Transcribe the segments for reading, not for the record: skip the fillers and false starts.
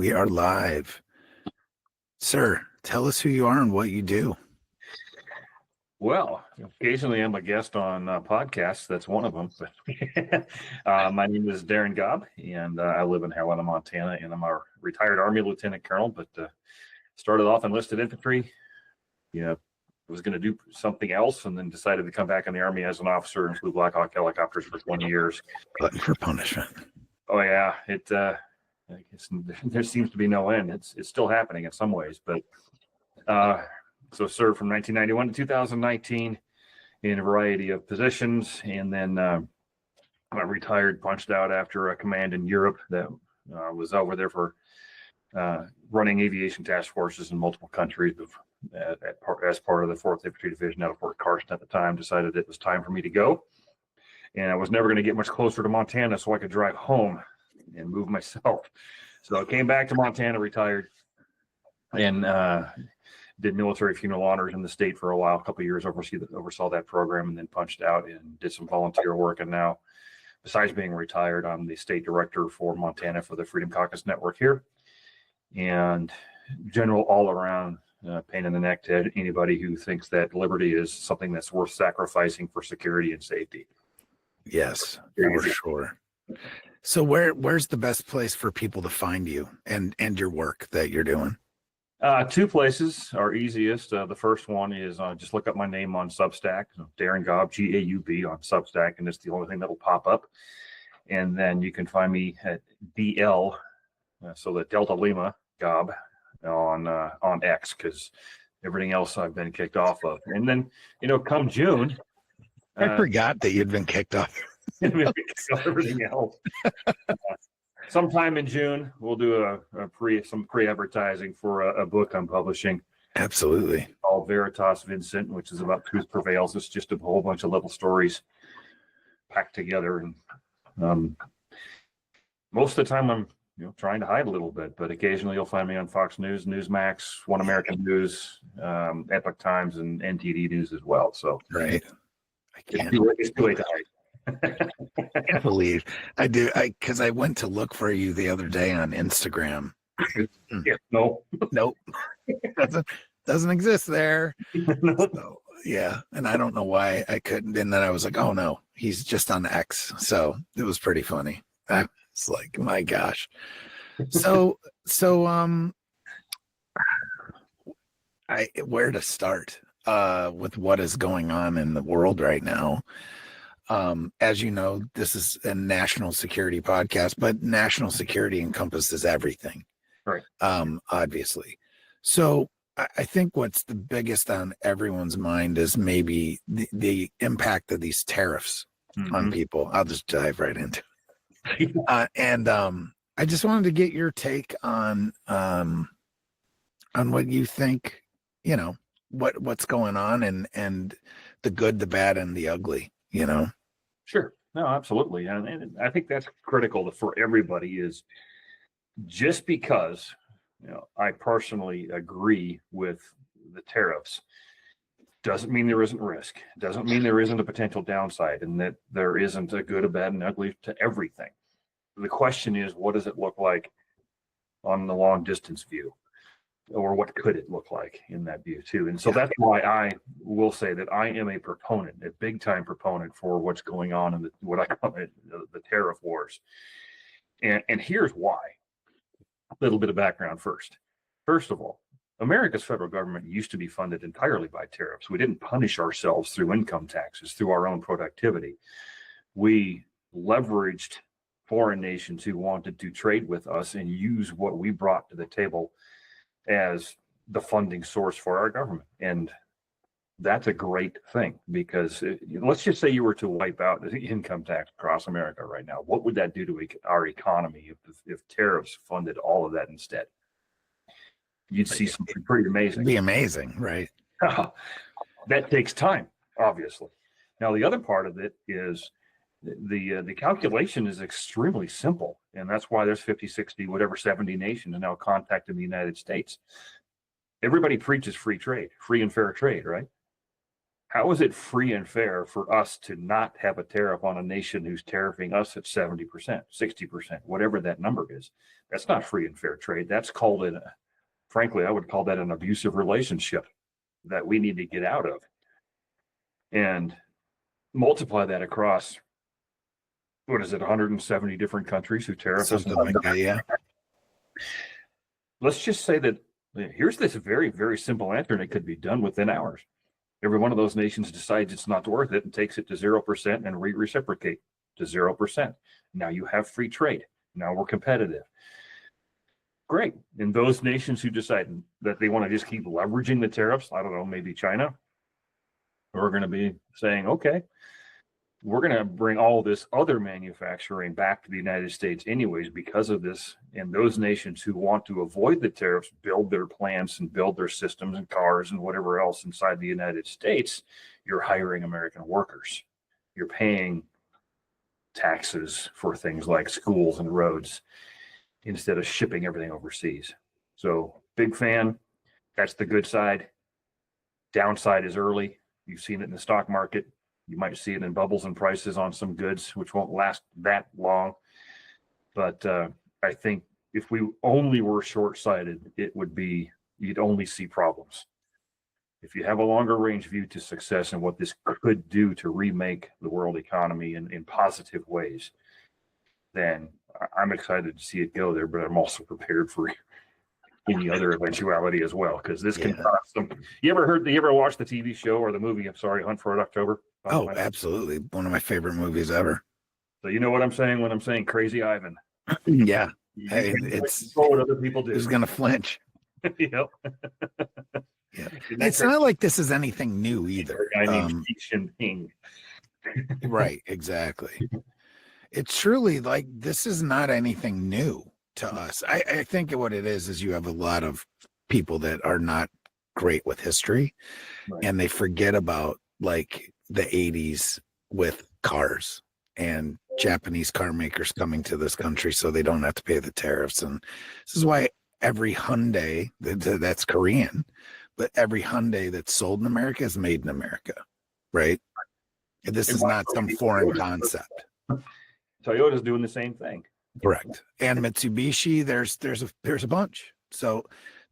We are live. Sir, tell us who you are and what you do. Well, occasionally I'm a guest on podcasts. That's one of them. My name is Darin Gaub, and I live in Helena, Montana, and I'm a retired Army lieutenant colonel, but started off enlisted infantry. Yeah, was going to do something else, and then decided to come back in the Army as an officer and flew Black Hawk helicopters for 20 years. Glutton for punishment. Oh, yeah. I guess there seems to be no end. It's still happening in some ways, but so served from 1991 to 2019 in a variety of positions, and then I retired, punched out after a command in Europe that was over there for running aviation task forces in multiple countries as part of the 4th Infantry Division out of Fort Carson at the time. Decided it was time for me to go, and I was never going to get much closer to Montana so I could drive home and move myself. So I came back to Montana, retired, and did military funeral honors in the state for a while, a couple of years, oversaw that program, and then punched out and did some volunteer work. And now, besides being retired, I'm the state director for Montana for the Freedom Caucus Network here, and general all-around pain in the neck to anybody who thinks that liberty is something that's worth sacrificing for security and safety. Yes, for sure. So where's the best place for people to find you and your work that you're doing? Two places are easiest. The first one is just look up my name on Substack, Darin Gaub, Gaub on Substack, and it's the only thing that'll pop up. And then you can find me at DL, so the Delta Lima Gaub on X, because everything else I've been kicked off of. And then, come June, I forgot that you'd been kicked off. Everything else. Sometime in June, we'll do some pre-advertising for a book I'm publishing. Absolutely. Called Veritas Vincent, which is about truth prevails. It's just a whole bunch of little stories packed together, and most of the time I'm trying to hide a little bit, but occasionally you'll find me on Fox News, Newsmax, One American News, Epoch Times, and NTD News as well. So right, it's too late to hide. I can't believe I do. Because I went to look for you the other day on Instagram. Yeah, nope, doesn't exist there. No. So, yeah, and I don't know why I couldn't. And then I was like, oh no, he's just on X. So it was pretty funny. I was like, my gosh. So where to start with what is going on in the world right now? As you know, this is a national security podcast, but national security encompasses everything, right? Obviously. So I think what's the biggest on everyone's mind is maybe the impact of these tariffs on people. I'll just dive right into it. And I just wanted to get your take on what you think, what's going on and the good, the bad, and the ugly, Sure. No, absolutely. And I think that's critical for everybody, is just because, I personally agree with the tariffs doesn't mean there isn't risk. Doesn't mean there isn't a potential downside, and that there isn't a good, a bad, and ugly to everything. The question is, what does it look like on the long distance view? Or what could it look like in that view too? And so that's why I will say that I am a big time proponent for what's going on in what I call the tariff wars. And here's why. A little bit of background first. First of all, America's federal government used to be funded entirely by tariffs. We didn't punish ourselves through income taxes, through our own productivity. We leveraged foreign nations who wanted to trade with us and use what we brought to the table as the funding source for our government. And that's a great thing, because let's just say you were to wipe out the income tax across America right now. What would that do to our economy if tariffs funded all of that instead? You'd see something pretty amazing. It'd be amazing, right? That takes time, obviously. Now, the other part of it is the calculation is extremely simple, and that's why there's 50, 60, whatever, 70 nations now contacting the United States. Everybody preaches free trade, free and fair trade, right? how is it free and fair for us to not have a tariff on a nation who's tariffing us at 70%, 60%, whatever that number is? That's not free and fair trade. That's called frankly, I would call that an abusive relationship that we need to get out of. And multiply that across, what is it, 170 different countries who tariff us? Something like that, yeah. Let's just say that here's this very, very simple answer, and it could be done within hours. Every one of those nations decides it's not worth it and takes it to 0% and reciprocate to 0%. Now you have free trade. Now we're competitive. Great. And those nations who decide that they want to just keep leveraging the tariffs, I don't know, maybe China, are going to be saying, okay, we're going to bring all this other manufacturing back to the United States anyways because of this. And those nations who want to avoid the tariffs build their plants and build their systems and cars and whatever else inside the United States. You're hiring American workers. You're paying taxes for things like schools and roads instead of shipping everything overseas. So big fan. That's the good side. Downside is early. You've seen it in the stock market. You might see it in bubbles and prices on some goods, which won't last that long. But I think if we only were short-sighted, it would be, you'd only see problems. If you have a longer range view to success and what this could do to remake the world economy in positive ways, then I'm excited to see it go there, but I'm also prepared for any other eventuality as well, because this can cost them. You ever watch the TV show or the movie, I'm sorry, Hunt for Red October? Oh, absolutely. One of my favorite movies ever. So you know what I'm saying when I'm saying Crazy Ivan? Yeah. Hey, it's what other people do. Who's going to flinch? Yep. Yeah. It's not like this is anything new either. I mean, Xi Jinping. Right, exactly. It's truly like this is not anything new to us. I think what it is you have a lot of people that are not great with history, right, and they forget about like the 80s with cars and Japanese car makers coming to this country so they don't have to pay the tariffs. And this is why every Hyundai that's Korean, but every Hyundai that's sold in America is made in America, right? This is not some foreign concept. Toyota's doing the same thing. Correct. And Mitsubishi, there's a bunch. So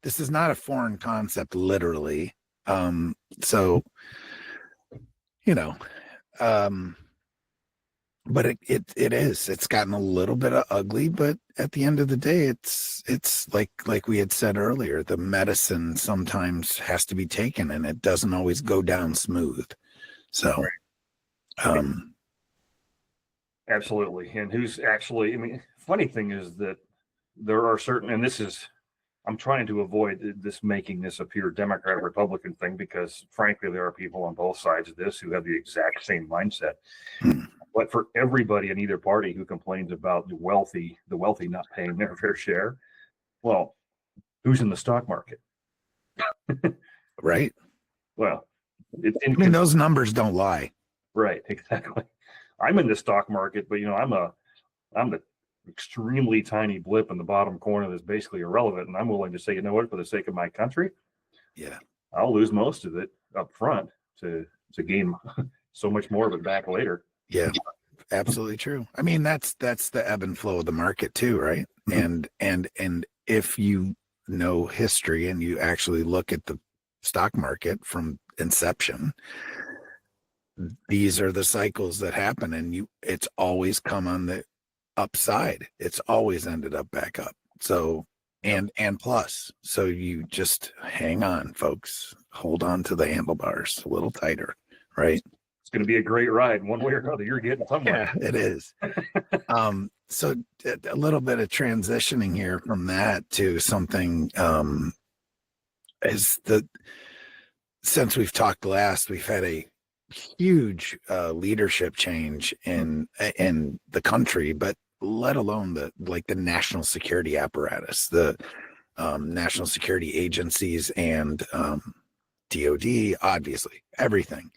this is not a foreign concept, literally. So you know, but it is. It's gotten a little bit ugly, but at the end of the day, it's like we had said earlier, the medicine sometimes has to be taken, and it doesn't always go down smooth. So, absolutely. And who's actually? I mean, funny thing is that there are certain, and this is, I'm trying to avoid this making this a pure Democrat Republican thing, because frankly, there are people on both sides of this who have the exact same mindset. But for everybody in either party who complains about the wealthy not paying their fair share, well, who's in the stock market? Right. Well, I mean, those numbers don't lie. Right. Exactly. I'm in the stock market, but I'm the extremely tiny blip in the bottom corner that's basically irrelevant, and I'm willing to say, you know what, for the sake of my country, I'll lose most of it up front to gain so much more of it back later. Yeah, absolutely true. I mean, that's the ebb and flow of the market too, right? And if you know history and you actually look at the stock market from inception, these are the cycles that happen, and it's always come on the upside. It's always ended up back up. So and plus, so you just hang on, folks. Hold on to the handlebars a little tighter, right? It's going to be a great ride, one way or another. You're getting somewhere. Yeah, it is. So a little bit of transitioning here from that to something since we've talked last, we've had a huge leadership change in the country, but let alone the national security apparatus, the national security agencies, and DOD, obviously everything.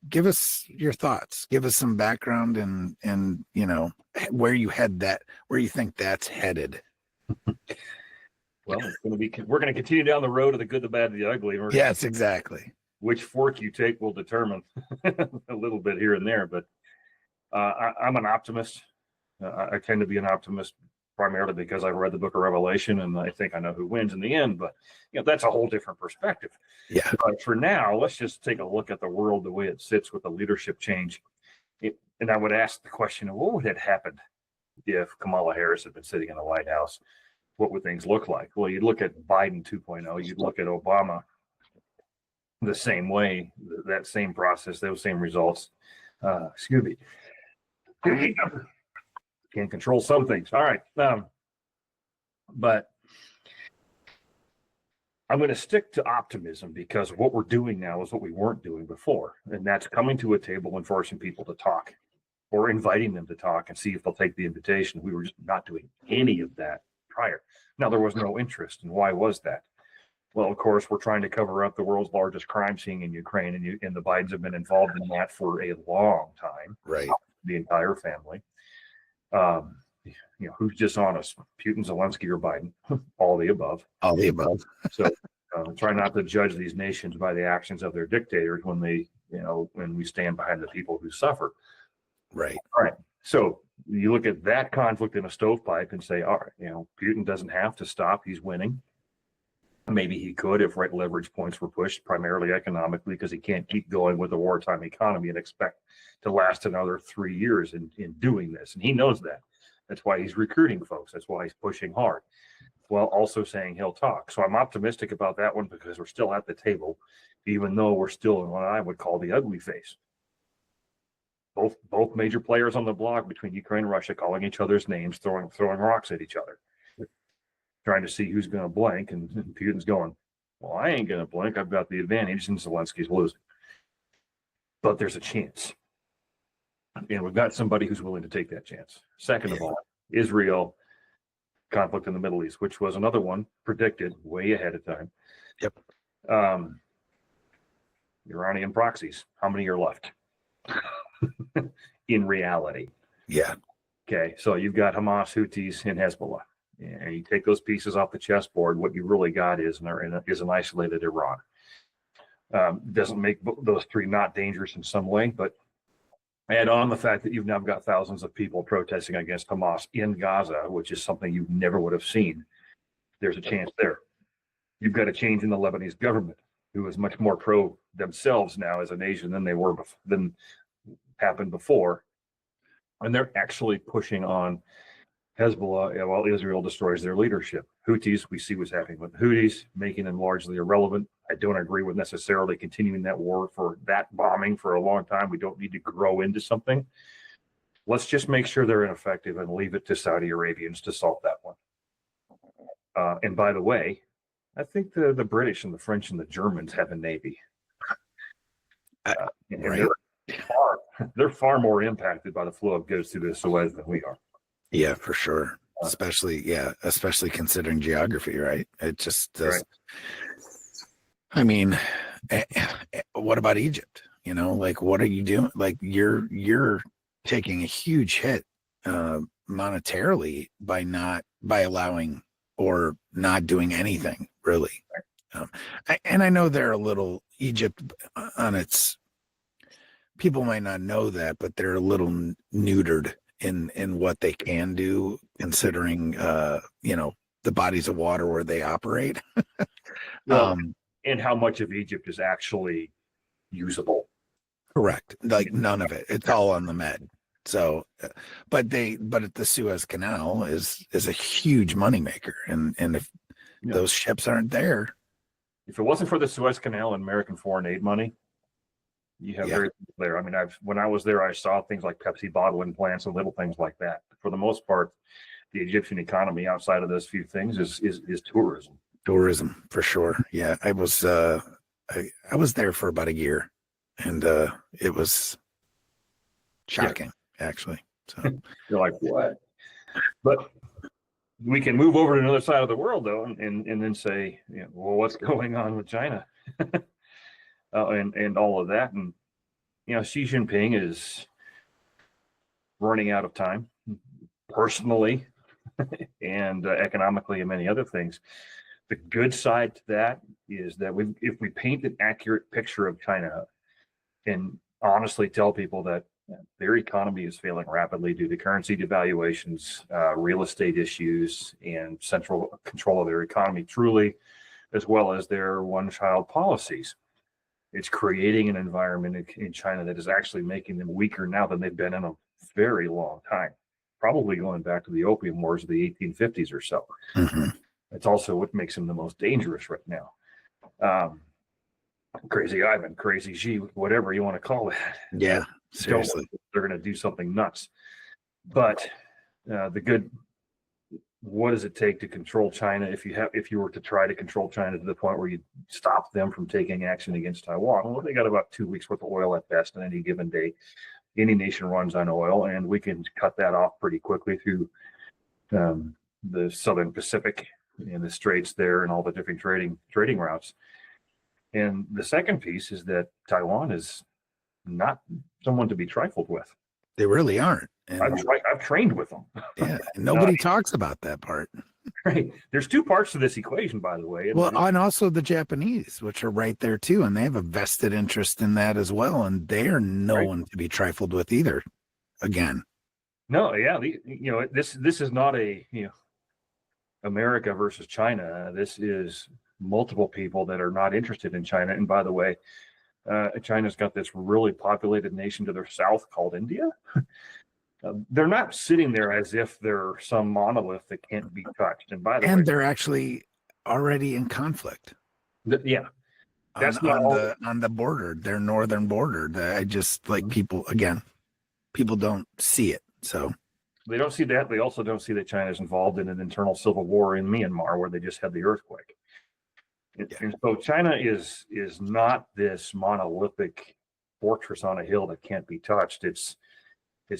Give us your thoughts. Give us some background and you know where you think that's headed. Well, it's going to be. We're going to continue down the road of the good, the bad, the ugly. Yes, exactly. which fork you take will determine a little bit here and there. But I'm an optimist. I tend to be an optimist primarily because I've read the book of Revelation and I think I know who wins in the end. But that's a whole different perspective. Yeah. But for now, let's just take a look at the world the way it sits with the leadership change. And I would ask the question of what would have happened if Kamala Harris had been sitting in the White House? What would things look like? Well, you'd look at Biden 2.0, you'd look at Obama the same way, that same process, those same results. Excuse me. Can't control some things. All right. But I'm going to stick to optimism because what we're doing now is what we weren't doing before. And that's coming to a table and forcing people to talk or inviting them to talk and see if they'll take the invitation. We were just not doing any of that prior. Now, there was no interest. And why was that? Well, of course, we're trying to cover up the world's largest crime scene in Ukraine. And the Bidens have been involved in that for a long time. Right. The entire family. Who's dishonest? Putin, Zelensky, or Biden? All the above. All the above. So try not to judge these nations by the actions of their dictators when when we stand behind the people who suffer. Right. All right. So you look at that conflict in a stovepipe and say, all right, Putin doesn't have to stop. He's winning. Maybe he could if right leverage points were pushed, primarily economically, because he can't keep going with the wartime economy and expect to last another 3 years in doing this. And he knows that. That's why he's recruiting folks. That's why he's pushing hard, while also saying he'll talk. So I'm optimistic about that one because we're still at the table, even though we're still in what I would call the ugly phase. Both major players on the block between Ukraine and Russia calling each other's names, throwing rocks at each other, trying to see who's going to blink. And Putin's going, well, I ain't going to blink. I've got the advantage, and Zelensky's losing. But there's a chance. And we've got somebody who's willing to take that chance. Second of all, Israel conflict in the Middle East, which was another one predicted way ahead of time. Yep. Iranian proxies. How many are left? In reality. Yeah. Okay. So you've got Hamas, Houthis, and Hezbollah. And you take those pieces off the chessboard, what you really got is an isolated Iran. Doesn't make those three not dangerous in some way, but add on the fact that you've now got thousands of people protesting against Hamas in Gaza, which is something you never would have seen. There's a chance there. You've got a change in the Lebanese government, who is much more pro themselves now as a nation than they were than happened before. And they're actually pushing on Hezbollah while Israel destroys their leadership. Houthis, we see what's happening with Houthis, making them largely irrelevant. I don't agree with necessarily continuing that war for that bombing for a long time. We don't need to grow into something. Let's just make sure they're ineffective and leave it to Saudi Arabians to solve that one. And by the way, I think the British and the French and the Germans have a navy. Right. They're far more impacted by the flow of goods through the Suez than we are. Yeah, for sure. Especially considering geography, right? It just does. Right. I mean, what about Egypt? What are you doing? Like you're taking a huge hit monetarily by allowing or not doing anything really. I know they're a little Egypt on its. People might not know that, but they're a little neutered in what they can do, considering the bodies of water where they operate. And how much of Egypt is actually usable. Correct. Like none of it. It's all on the Med. So, but the Suez Canal is a huge moneymaker, and if those ships aren't there, if it wasn't for the Suez Canal and American foreign aid money, you have very little there. I mean, when I was there, I saw things like Pepsi bottling plants and little things like that. For the most part, the Egyptian economy, outside of those few things, is tourism. Tourism, for sure. Yeah, I was there for about a year, and it was shocking, actually. So you're like, what? But we can move over to another side of the world, though, and then say, well, what's going on with China? And all of that. And, Xi Jinping is running out of time, personally and economically and many other things. The good side to that is that if we paint an accurate picture of China and honestly tell people that their economy is failing rapidly due to currency devaluations, real estate issues, and central control of their economy truly, as well as their one-child policies. It's creating an environment in China that is actually making them weaker now than they've been in a very long time, probably going back to the Opium Wars of the 1850s or so. Mm-hmm. It's also what makes them the most dangerous right now. Crazy Ivan, Crazy Xi, whatever you want to call it. Yeah, seriously. They're going to do something nuts. But what does it take to control China if you were to try to control China to the point where you stop them from taking action against Taiwan? Well, they got about 2 weeks worth of oil at best on any given day. Any nation runs on oil, and we can cut that off pretty quickly through the Southern Pacific and the straits there and all the different trading routes. And the second piece is that Taiwan is not someone to be trifled with. They really aren't. And I've trained with them. Yeah, nobody talks about that part. Right. There's two parts to this equation, by the way. Well, and also the Japanese, which are right there too, and they have a vested interest in that as well, and they are no one to be trifled with either. Again. No, yeah, this is not a America versus China. This is multiple people that are not interested in China. And by the way, China's got this really populated nation to their south called India. They're not sitting there as if they're some monolith that can't be touched. And by the way, they're actually already in conflict. Yeah, that's on the border, their northern border. I just like people don't see it. So they don't see that. They also don't see that China's involved in an internal civil war in Myanmar, where they just had the earthquake. And so China is not this monolithic fortress on a hill that can't be touched. It's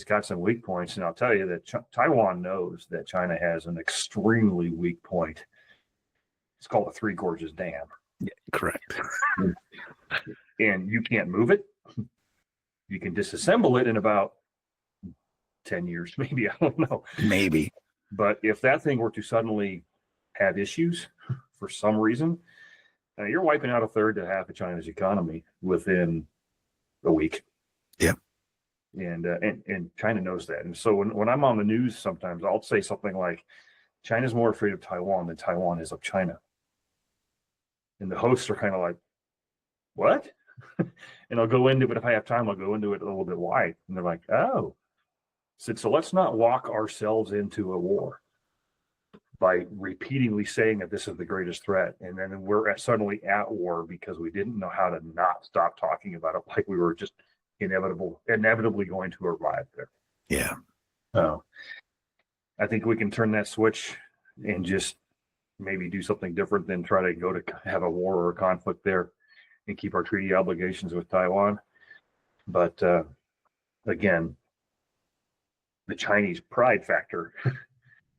got some weak points, and I'll tell you that Taiwan knows that China has an extremely weak point. It's called the Three Gorges Dam. Yeah, correct. And you can't move it. You can disassemble it in about 10 years, maybe. I don't know. Maybe. But if that thing were to suddenly have issues for some reason, you're wiping out a third to half of China's economy within a week. Yeah. And China knows that. And so when I'm on the news, sometimes I'll say something like, China's more afraid of Taiwan than Taiwan is of China. And the hosts are kind of like, what? And I'll go into it, if I have time, I'll go into it a little bit wide. And they're like, oh. I said, so let's not walk ourselves into a war by repeatedly saying that this is the greatest threat. And then we're suddenly at war because we didn't know how to not stop talking about it, like we were just inevitably going to arrive there. Yeah. I think we can turn that switch and just maybe do something different than try to go to have a war or a conflict there and keep our treaty obligations with Taiwan. But again, the Chinese pride factor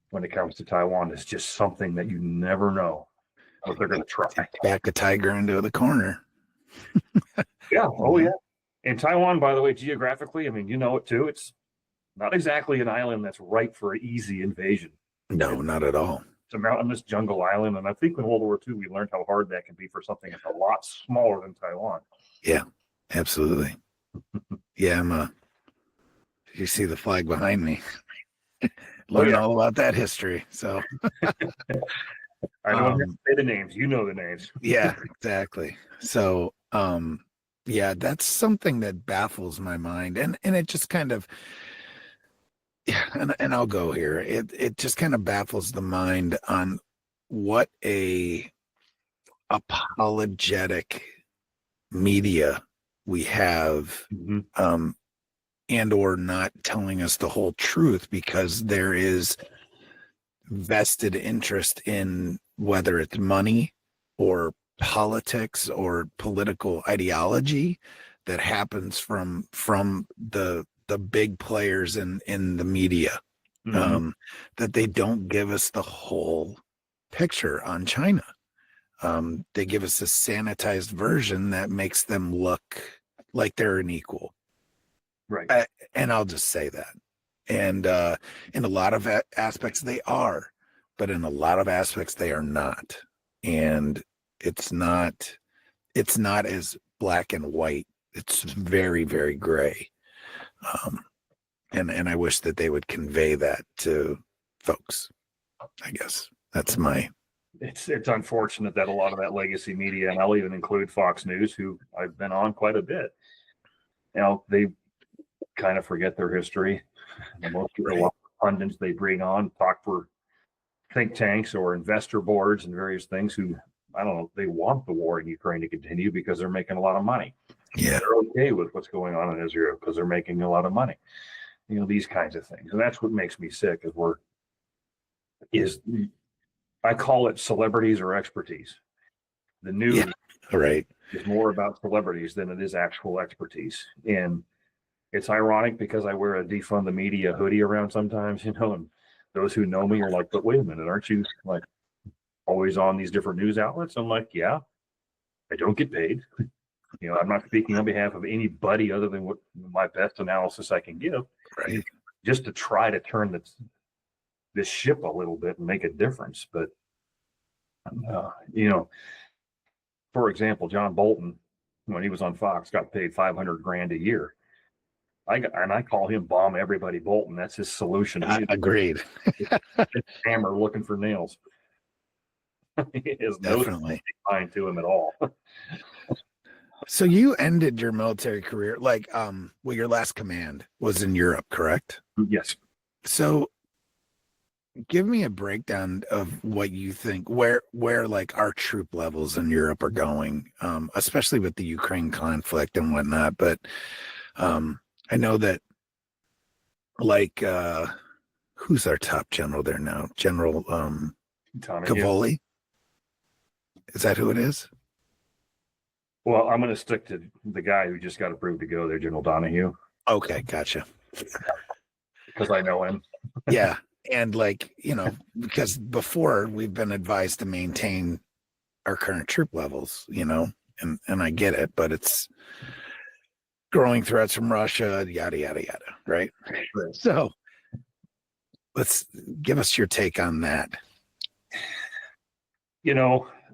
when it comes to Taiwan is just something that you never know what they're going to try. Back a tiger into the corner. Yeah. Oh, yeah. And Taiwan, by the way, geographically, I mean, you know it too. It's not exactly an island that's ripe for easy invasion. No, not at all. It's a mountainous jungle island. And I think in World War II, we learned how hard that can be for something that's a lot smaller than Taiwan. Yeah, absolutely. Yeah, you see the flag behind me. Learn all about that history. So I don't have to say the names. You know the names. Yeah, exactly. So yeah, that's something that baffles my mind. And it just kind of, yeah, and I'll go here. It just kind of baffles the mind on what a apologetic media we have, and or not telling us the whole truth, because there is vested interest in whether it's money or politics or political ideology that happens from the big players in the media, that they don't give us the whole picture on China. They give us a sanitized version that makes them look like they're an equal. Right. And I'll just say that. And in a lot of aspects they are, but in a lot of aspects they are not. and it's not as black and white. It's very, very gray. And I wish that they would convey that to folks. I guess that's my. It's unfortunate that a lot of that legacy media, and I'll even include Fox News, who I've been on quite a bit, they kind of forget their history. Most of the pundits they bring on talk for think tanks or investor boards and various things who, I don't know, they want the war in Ukraine to continue because they're making a lot of money. Yeah. They're okay with what's going on in Israel because they're making a lot of money. These kinds of things. And that's what makes me sick I call it celebrities or expertise. The news is more about celebrities than it is actual expertise. And it's ironic because I wear a defund the media hoodie around sometimes, and those who know me are like, but wait a minute, aren't you like always on these different news outlets? I'm like, yeah, I don't get paid. I'm not speaking on behalf of anybody other than what my best analysis I can give. Right. Just to try to turn this ship a little bit and make a difference. But, for example, John Bolton, when he was on Fox, got paid $500,000 a year. I call him Bomb Everybody Bolton. That's his solution. Agreed. Hammer looking for nails. He has Definitely no mind to him at all. So you ended your military career, your last command was in Europe, correct? Yes. So give me a breakdown of what you think, where like our troop levels in Europe are going, especially with the Ukraine conflict and whatnot. But I know that who's our top general there now? General Cavoli. Is that who it is? Well, I'm going to stick to the guy who just got approved to go there, General Donahue. Okay, gotcha. Because I know him. Yeah. And because before we've been advised to maintain our current troop levels, and I get it, but it's growing threats from Russia, yada, yada, yada. Right. So let's give us your take on that.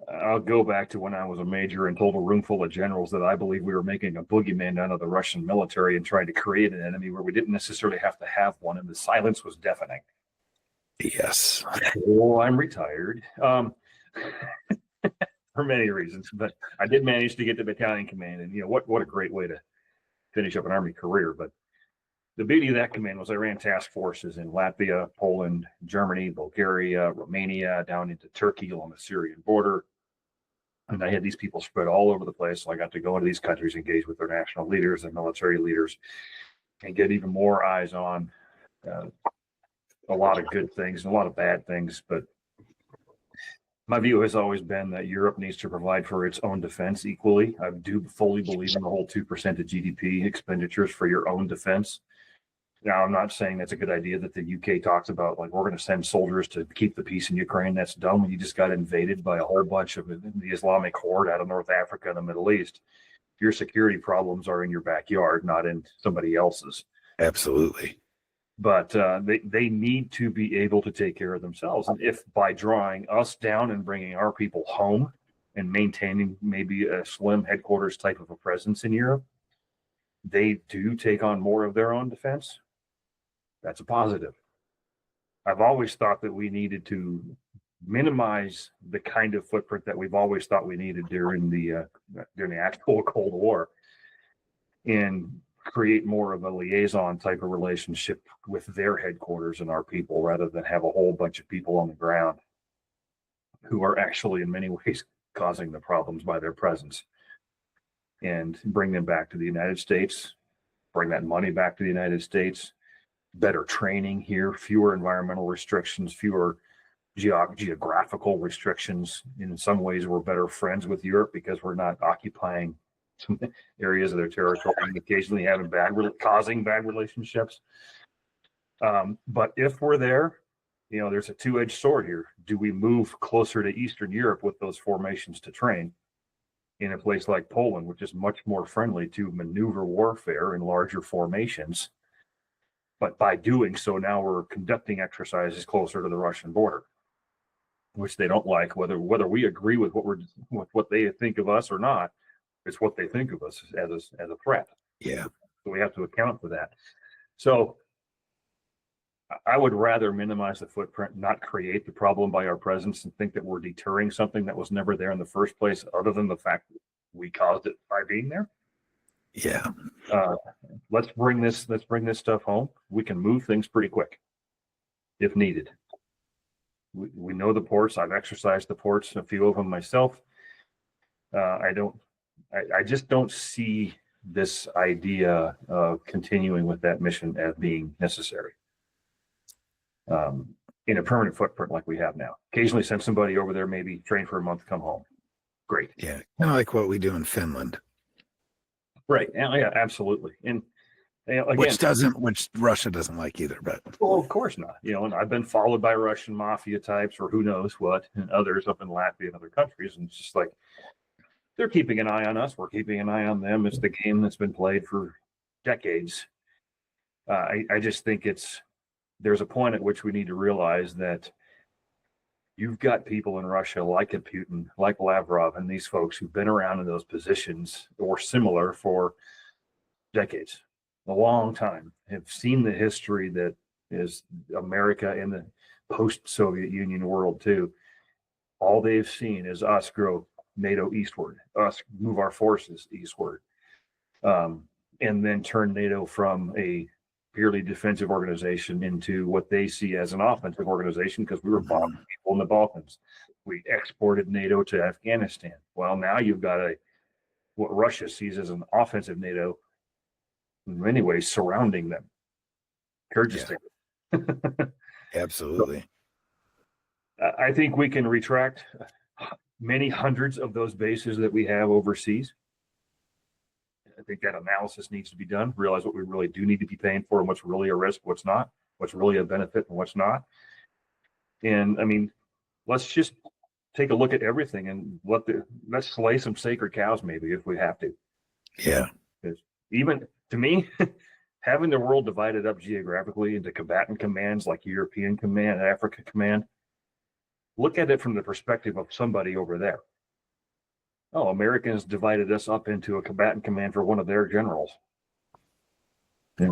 I'll go back to when I was a major and told a room full of generals that I believe we were making a boogeyman out of the Russian military and trying to create an enemy where we didn't necessarily have to have one, and the silence was deafening. Yes. Well, I'm retired for many reasons, but I did manage to get to battalion command, and what a great way to finish up an Army career. But the beauty of that command was I ran task forces in Latvia, Poland, Germany, Bulgaria, Romania, down into Turkey along the Syrian border. And I had these people spread all over the place. So I got to go into these countries, engage with their national leaders and military leaders, and get even more eyes on a lot of good things and a lot of bad things. But my view has always been that Europe needs to provide for its own defense equally. I do fully believe in the whole 2% of GDP expenditures for your own defense. Now, I'm not saying that's a good idea that the UK talks about, like, we're going to send soldiers to keep the peace in Ukraine. That's dumb. You just got invaded by a whole bunch of the Islamic horde out of North Africa and the Middle East. Your security problems are in your backyard, not in somebody else's. Absolutely. But they need to be able to take care of themselves. And if by drawing us down and bringing our people home and maintaining maybe a slim headquarters type of a presence in Europe, they do take on more of their own defense, that's a positive. I've always thought that we needed to minimize the kind of footprint that we've always thought we needed during the actual Cold War, and create more of a liaison type of relationship with their headquarters and our people, rather than have a whole bunch of people on the ground who are actually in many ways causing the problems by their presence, and bring them back to the United States, bring that money back to the United States, better training here, fewer environmental restrictions, fewer geographical restrictions. In some ways, we're better friends with Europe because we're not occupying some areas of their territory and occasionally causing bad relationships. But if we're there, there's a two-edged sword here. Do we move closer to Eastern Europe with those formations to train in a place like Poland, which is much more friendly to maneuver warfare in larger formations? But by doing so, now we're conducting exercises closer to the Russian border. which they don't like, whether we agree with what they think of us or not. It's what they think of us as a threat. Yeah. So we have to account for that. So I would rather minimize the footprint, not create the problem by our presence, and think that we're deterring something that was never there in the first place, other than the fact that we caused it by being there. Yeah. Let's bring this stuff home. We can move things pretty quick if needed. We know the ports. I've exercised the ports, a few of them myself. I just don't see this idea of continuing with that mission as being necessary in a permanent footprint like we have now. Occasionally send somebody over there, maybe train for a month, come home. Great. Yeah. Kind of like what we do in Finland. Right. Yeah, absolutely. And again, which Russia doesn't like either, but well, of course not. And I've been followed by Russian mafia types or who knows what, and others up in Latvia and other countries. And it's just like, they're keeping an eye on us. We're keeping an eye on them. It's the game that's been played for decades. I just think there's a point at which we need to realize that you've got people in Russia like a Putin, like Lavrov, and these folks who've been around in those positions or similar for decades, a long time, have seen the history that is America in the post-Soviet Union world too. All they've seen is us grow NATO eastward, us move our forces eastward, and then turn NATO from a purely defensive organization into what they see as an offensive organization, because we were bombing people in the Balkans. We exported NATO to Afghanistan. Well, now you've got what Russia sees as an offensive NATO, in many ways surrounding them. Kyrgyzstan. Yeah. Absolutely. So, I think we can retract many hundreds of those bases that we have overseas. I think that analysis needs to be done, realize what we really do need to be paying for and what's really a risk, what's not, what's really a benefit and what's not. And I mean, let's just take a look at everything and let's slay some sacred cows maybe if we have to. Yeah. Even to me, having the world divided up geographically into combatant commands like European Command, Africa Command, look at it from the perspective of somebody over there. Oh, Americans divided us up into a combatant command for one of their generals. Yeah.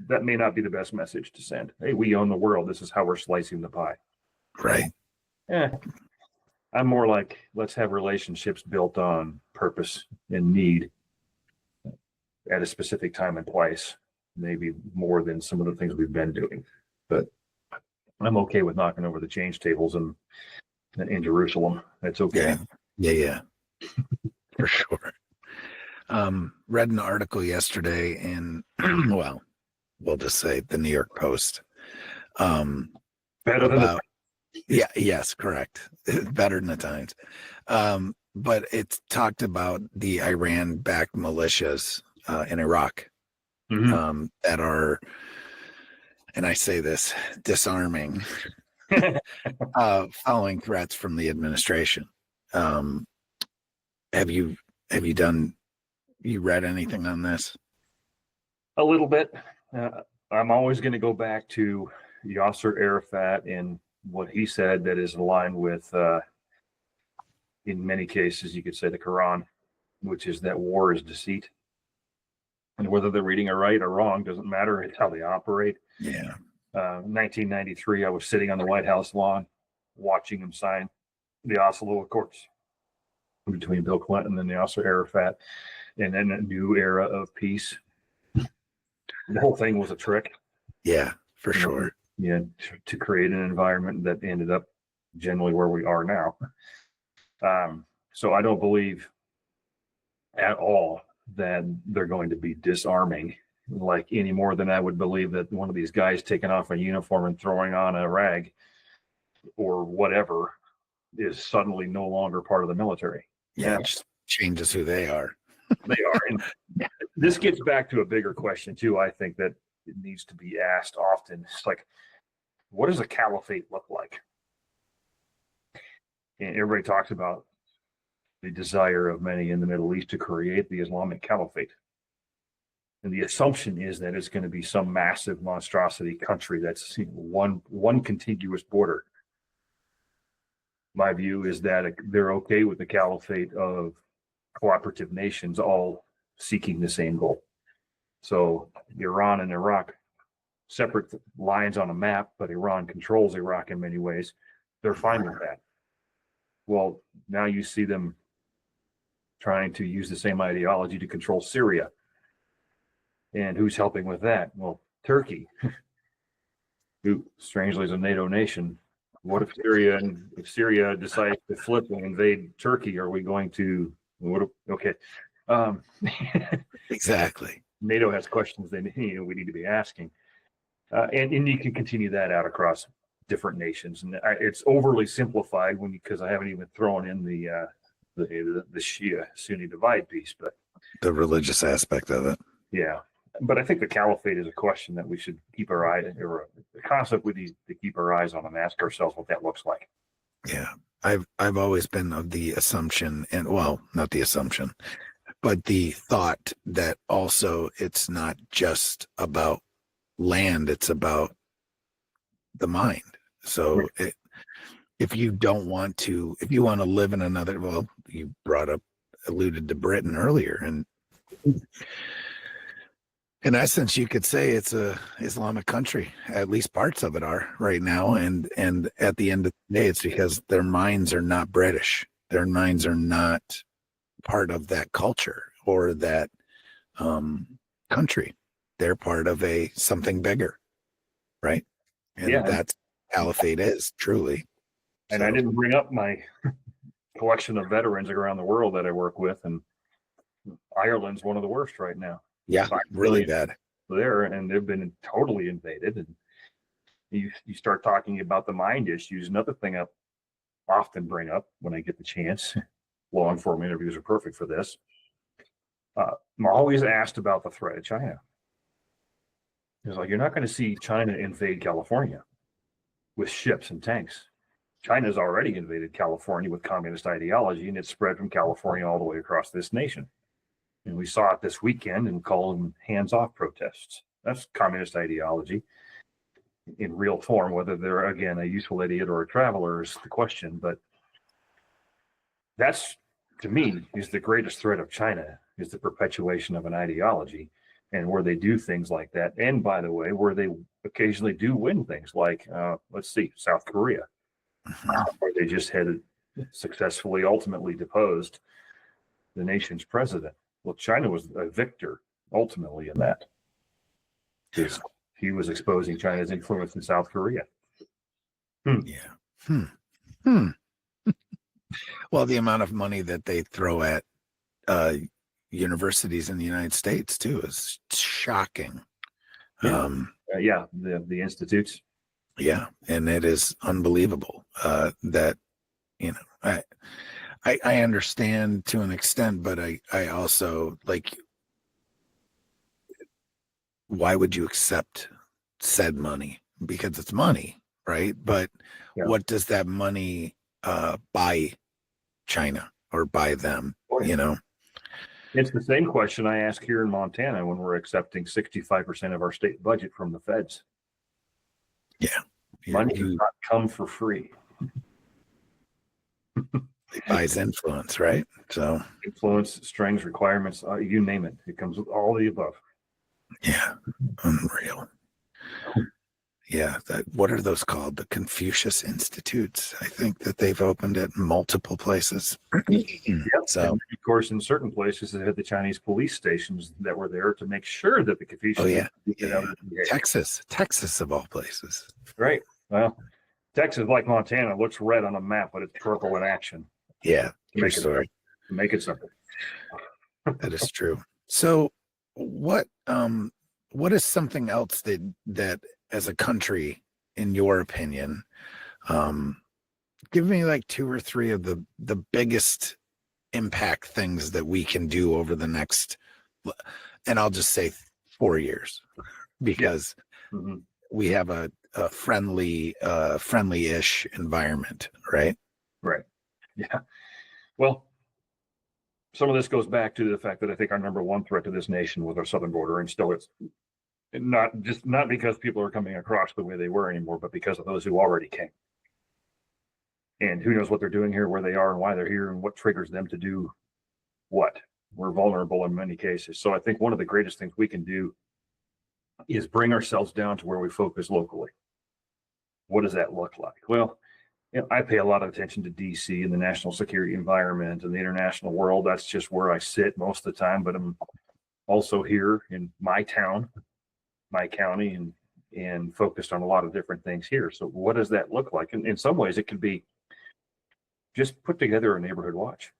That may not be the best message to send. Hey, we own the world. This is how we're slicing the pie. Right. I'm more like, let's have relationships built on purpose and need at a specific time and place, maybe more than some of the things we've been doing. But I'm okay with knocking over the change tables in Jerusalem. That's okay. Yeah. For sure. Read an article yesterday in, well, we'll just say the New York Post. Better than yes, correct. Better than the Times. But it talked about the Iran-backed militias in Iraq that are, and I say this, disarming, following threats from the administration. Have you read anything on this? A little bit. I'm always going to go back to Yasser Arafat and what he said that is aligned with, in many cases, you could say the Quran, which is that war is deceit. And whether they're reading it right or wrong doesn't matter. It's how they operate. Yeah. 1993, I was sitting on the White House lawn watching him sign the Oslo Accords between Bill Clinton and Yasser Arafat, and then a new era of peace. The whole thing was a trick. Yeah, for sure. Yeah, to create an environment that ended up generally where we are now. So I don't believe at all that they're going to be disarming, like any more than I would believe that one of these guys taking off a uniform and throwing on a rag or whatever is suddenly no longer part of the military. Yeah, it just changes who they are. They are. And this gets back to a bigger question too. I think that it needs to be asked often. It's like, what does a caliphate look like? And everybody talks about the desire of many in the Middle East to create the Islamic caliphate. And the assumption is that it's going to be some massive monstrosity country that's one contiguous border. My view is that they're okay with the caliphate of cooperative nations all seeking the same goal. So Iran and Iraq, separate lines on a map, but Iran controls Iraq in many ways. They're fine with that. Well, now you see them trying to use the same ideology to control Syria. And who's helping with that? Well, Turkey, who strangely is a NATO nation. What if Syria decides to flip and invade Turkey? Are we going to? Okay. Exactly. NATO has questions we need to be asking, and you can continue that out across different nations. And it's overly simplified because I haven't even thrown in the Shia Sunni divide piece, but the religious aspect of it. Yeah. But I think the caliphate is a question that we should keep our eye, or a concept we need to keep our eyes on and ask ourselves what that looks like. Yeah. I've always been of the assumption, and well, not the assumption, but the thought that also it's not just about land, it's about the mind. So if you want to live in another, well, you alluded to Britain earlier, and in essence, you could say it's a Islamic country. At least parts of it are right now. And at the end of the day, it's because their minds are not British. Their minds are not part of that culture or that country. They're part of something bigger, right? And that's caliphate is truly. And I didn't bring up my collection of veterans around the world that I work with, and Ireland's one of the worst right now. Yeah, really bad. There, and they've been totally invaded. And you start talking about the mind issues. Another thing I often bring up when I get the chance, long form interviews are perfect for this. I'm always asked about the threat of China. It's like, you're not going to see China invade California with ships and tanks. China's already invaded California with communist ideology, and it's spread from California all the way across this nation. And we saw it this weekend and called them hands-off protests. That's communist ideology in real form. Whether they're, again, a useful idiot or a traveler is the question. But that's, to me, is the greatest threat of China, is the perpetuation of an ideology, and where they do things like that. And by the way, where they occasionally do win things like, let's see, South Korea, where they just had successfully, ultimately deposed the nation's president. Well, China was a victor ultimately in that. He was exposing China's influence in South Korea. Yeah. Well, the amount of money that they throw at universities in the United States too is shocking. The institutes. Yeah, and it is unbelievable that, I understand to an extent, but I also, like, why would you accept said money? Because it's money, right? But what does that money buy China or buy them, It's the same question I ask here in Montana when we're accepting 65% of our state budget from the feds. Yeah. Money does not come for free. It buys influence, right? So influence, strings, requirements, you name it. It comes with all the above. Yeah. Unreal. Yeah. What are those called? The Confucius Institutes. I think that they've opened at multiple places. So, and of course, in certain places, they had the Chinese police stations that were there to make sure that the Confucius. Texas of all places. Right. Well, Texas, like Montana, looks red on a map, but it's purple in action. Yeah. True story. To make it simple. That is true. So, what is something else that as a country, in your opinion, give me like 2 or 3 of the biggest impact things that we can do over the next, and I'll just say 4 years, because we have a friendly-ish environment, right? Right. Yeah. Well, some of this goes back to the fact that I think our number one threat to this nation was our southern border, and still it's not because people are coming across the way they were anymore, but because of those who already came. And who knows what they're doing here, where they are, and why they're here, and what triggers them to do what. We're vulnerable in many cases. So I think one of the greatest things we can do is bring ourselves down to where we focus locally. What does that look like? Well, I pay a lot of attention to DC and the national security environment and the international world. That's just where I sit most of the time, but I'm also here in my town, my county, and focused on a lot of different things here. So what does that look like? And in some ways it could be just put together a neighborhood watch.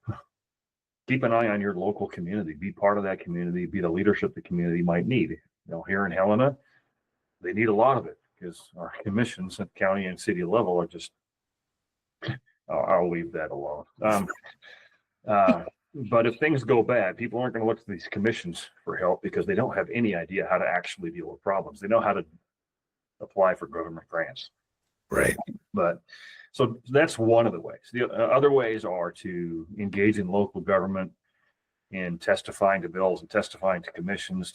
Keep an eye on your local community, be part of that community, be the leadership the community might need. Here in Helena, they need a lot of it because our commissions at county and city level are just, I'll leave that alone. But if things go bad, people aren't going to look to these commissions for help because they don't have any idea how to actually deal with problems. They know how to apply for government grants. Right. But so that's one of the ways. The other ways are to engage in local government in testifying to bills and testifying to commissions,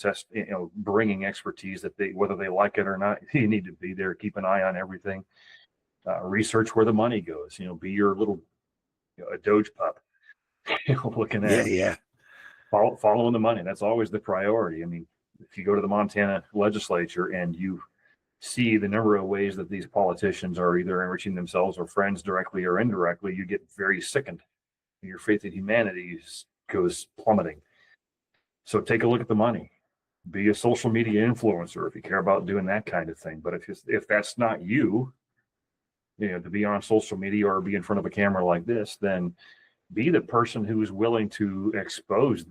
bringing expertise that whether they like it or not, you need to be there, keep an eye on everything, research where the money goes, be your little, a Doge pup, looking at, following the money. That's always the priority. I mean, if you go to the Montana legislature and you see the number of ways that these politicians are either enriching themselves or friends directly or indirectly, you get very sickened. Your faith in humanity goes plummeting. So take a look at the money. Be a social media influencer if you care about doing that kind of thing. But if that's not you, to be on social media or be in front of a camera like this, then be the person who is willing to expose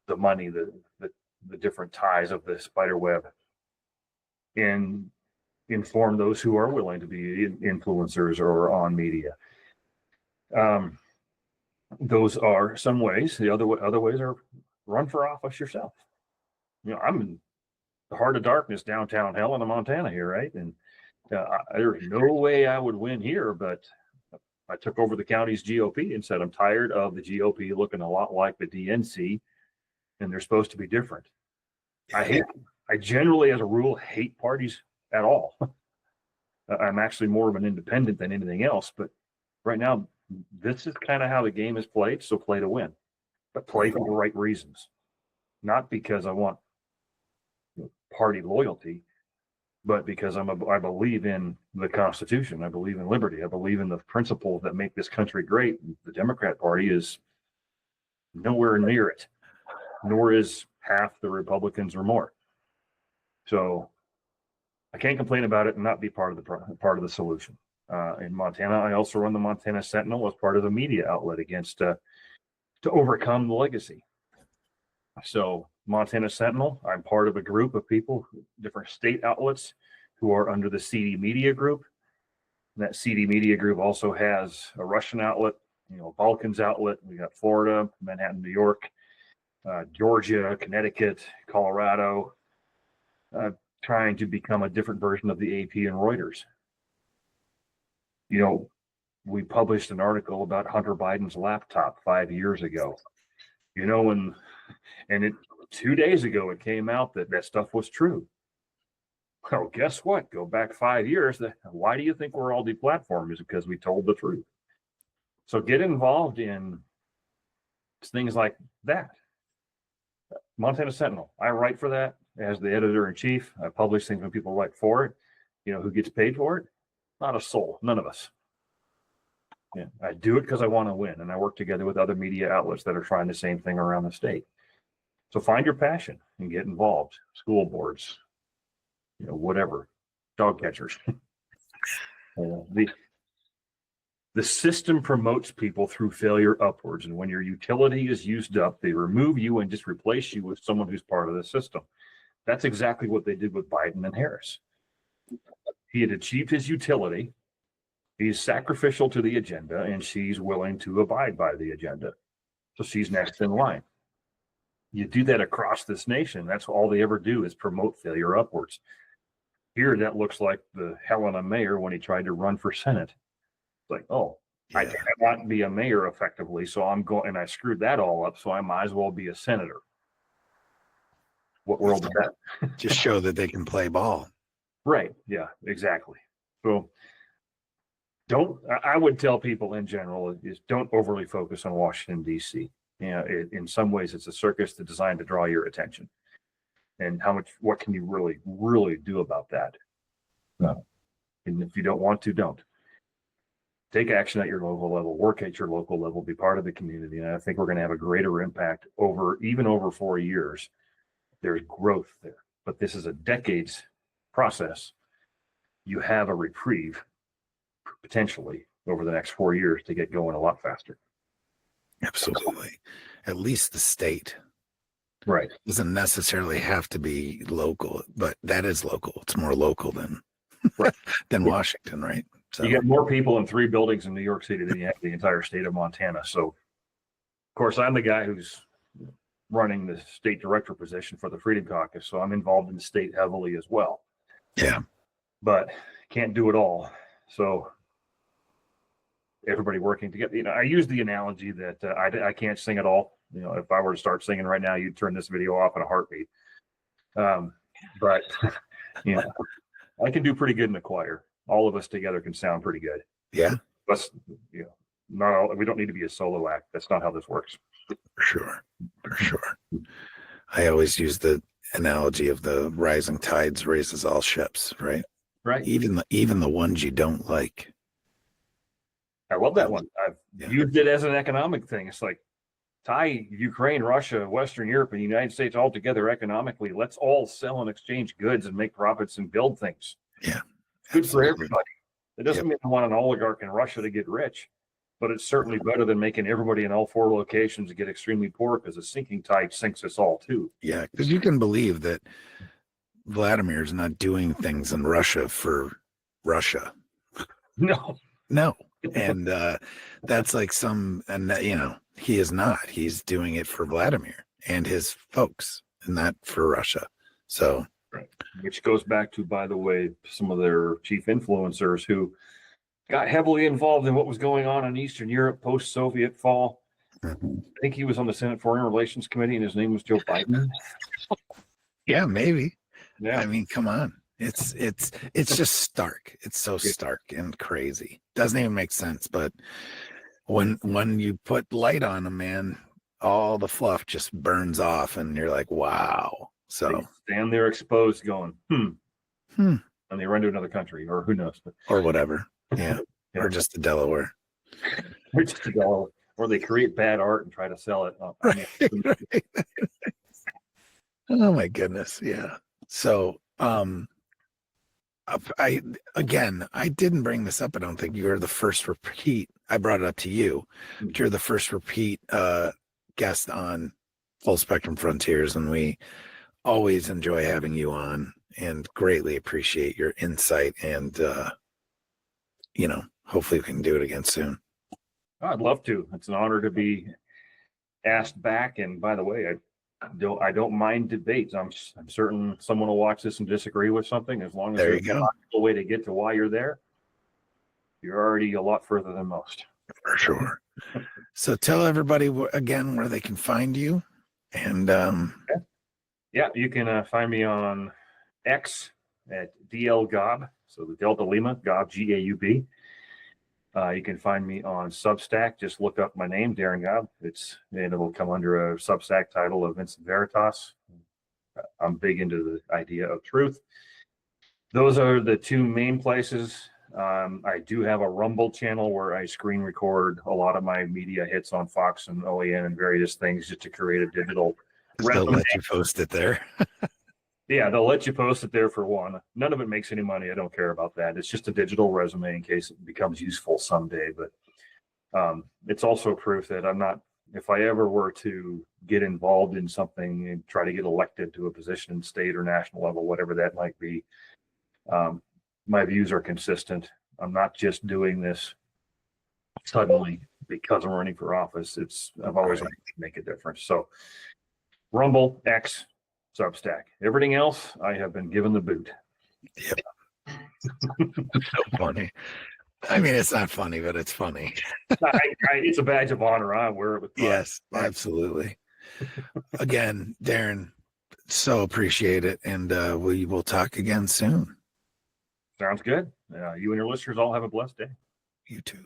the money, the different ties of the spider web, and inform those who are willing to be influencers or on media. Those are some ways. The other ways are run for office yourself. I'm in the heart of darkness, downtown Helena, Montana here, right? And there's no way I would win here, but I took over the county's GOP and said I'm tired of the GOP looking a lot like the DNC, and they're supposed to be different. I generally, as a rule, hate parties at all. I'm actually more of an independent than anything else, but right now, this is kind of how the game is played, so play to win, but play for the right reasons. Not because I want party loyalty, but because I believe in the Constitution. I believe in liberty. I believe in the principles that make this country great. The Democrat Party is nowhere near it, nor is half the Republicans or more. So I can't complain about it and not be part of the solution. In Montana, I also run the Montana Sentinel as part of a media outlet against to overcome the legacy. So Montana Sentinel, I'm part of a group of people, different state outlets who are under the CD Media Group. And that CD Media Group also has a Russian outlet, Balkans outlet. We got Florida, Manhattan, New York, Georgia, Connecticut, Colorado, trying to become a different version of the AP and Reuters. We published an article about Hunter Biden's laptop 5 years ago. And 2 days ago it came out that stuff was true. Well, guess what? Go back 5 years. Why do you think we're all deplatformed? Is it because we told the truth? So get involved in things like that. Montana Sentinel, I write for that as the editor-in-chief. I publish things when people write for it. Who gets paid for it? Not a soul, none of us. Yeah, I do it because I want to win, and I work together with other media outlets that are trying the same thing around the state. So find your passion and get involved. School boards, whatever, dog catchers. The system promotes people through failure upwards, and when your utility is used up, they remove you and just replace you with someone who's part of the system. That's exactly what they did with Biden and Harris. He had achieved his utility. He's sacrificial to the agenda, and she's willing to abide by the agenda. So she's next in line. You do that across this nation. That's all they ever do is promote failure upwards. Here, that looks like the Helena mayor when he tried to run for Senate. It's like, I cannot be a mayor effectively, so I'm going, and I screwed that all up, so I might as well be a senator. What world is that? Just show that they can play ball. Right. Yeah, exactly. So I would tell people in general is don't overly focus on Washington, D.C. You know, in some ways it's a circus that's designed to draw your attention. And what can you really, really do about that? No. And if you don't want to, don't. Take action at your local level, work at your local level, be part of the community. And I think we're going to have a greater impact even over 4 years. There's growth there, but this is a decades process. You have a reprieve potentially over the next 4 years to get going a lot faster. Absolutely. At least the state. Right. Doesn't necessarily have to be local, but that is local. It's more local than right. than Washington, right? So you get more people in 3 buildings in New York City than you have the entire state of Montana. So, of course, I'm the guy who's running the state director position for the Freedom Caucus, so I'm involved in the state heavily as well. Yeah. But can't do it all. So everybody working together. You know, I use the analogy that I can't sing at all. You know, if I were to start singing right now, you'd turn this video off in a heartbeat. But you know, I can do pretty good in the choir. All of us together can sound pretty good. Yeah. But you know, not all. We don't need to be a solo act. That's not how this works. For sure. For sure. I always use the analogy of the rising tides raises all ships, right? Right. Even the ones you don't like. I love that one. I've used it as an economic thing. It's like tie Ukraine, Russia, Western Europe, and the United States all together economically. Let's all sell and exchange goods and make profits and build things. Yeah. It's good for everybody. It doesn't mean I want an oligarch in Russia to get rich, but it's certainly better than making everybody in all 4 locations get extremely poor, because a sinking tide sinks us all too. Yeah, because you can believe that Vladimir's not doing things in Russia for Russia. No. And that's like you know, he is not. He's doing it for Vladimir and his folks, and not for Russia. So, right. Which goes back to, by the way, some of their chief influencers who got heavily involved in what was going on in Eastern Europe post-Soviet fall. Mm-hmm. I think he was on the Senate Foreign Relations Committee, and his name was Joe Biden. Yeah, maybe. Yeah. I mean, come on. It's just stark. It's so stark and crazy. Doesn't even make sense. But when you put light on a man, all the fluff just burns off, and you're like, wow. So they stand there exposed, going, and they run to another country, or who knows, or whatever. Yeah. Or just to Delaware. Or just to Delaware. Or they create bad art and try to sell it. Right. Oh my goodness. Yeah. So I didn't bring this up. I don't think you're the first repeat. I brought it up to you. But you're the first repeat guest on Full Spectrum Frontiers, and we always enjoy having you on and greatly appreciate your insight. And you know, hopefully we can do it again soon. I'd love to. It's an honor to be asked back. And by the way, I don't mind debates. I'm certain someone will watch this and disagree with something. As long as there's a logical way to get to why you're there, you're already a lot further than most. For sure. So tell everybody again where they can find you. And yeah, you can find me on X at DL Gaub. So the Delta Lima Gaub, Gaub. You can find me on Substack. Just look up my name, Darin Gaub. And it'll come under a Substack title of Vincent Veritas. I'm big into the idea of truth. Those are the 2 main places. I do have a Rumble channel where I screen record a lot of my media hits on Fox and OAN and various things, just to create a digital resume. They'll let you post it there. Yeah, they'll let you post it there for one. None of it makes any money. I don't care about that. It's just a digital resume in case it becomes useful someday. But it's also proof that I'm not, if I ever were to get involved in something and try to get elected to a position in state or national level, whatever that might be, my views are consistent. I'm not just doing this suddenly because I'm running for office. I've always wanted to make a difference. So Rumble, X, Substack. Everything else, I have been given the boot. Yep. So funny. I mean, it's not funny, but it's funny. It's a badge of honor. I wear it with pride. Yes, absolutely. Again, Darin, so appreciate it. And we will talk again soon. Sounds good. You and your listeners all have a blessed day. You too.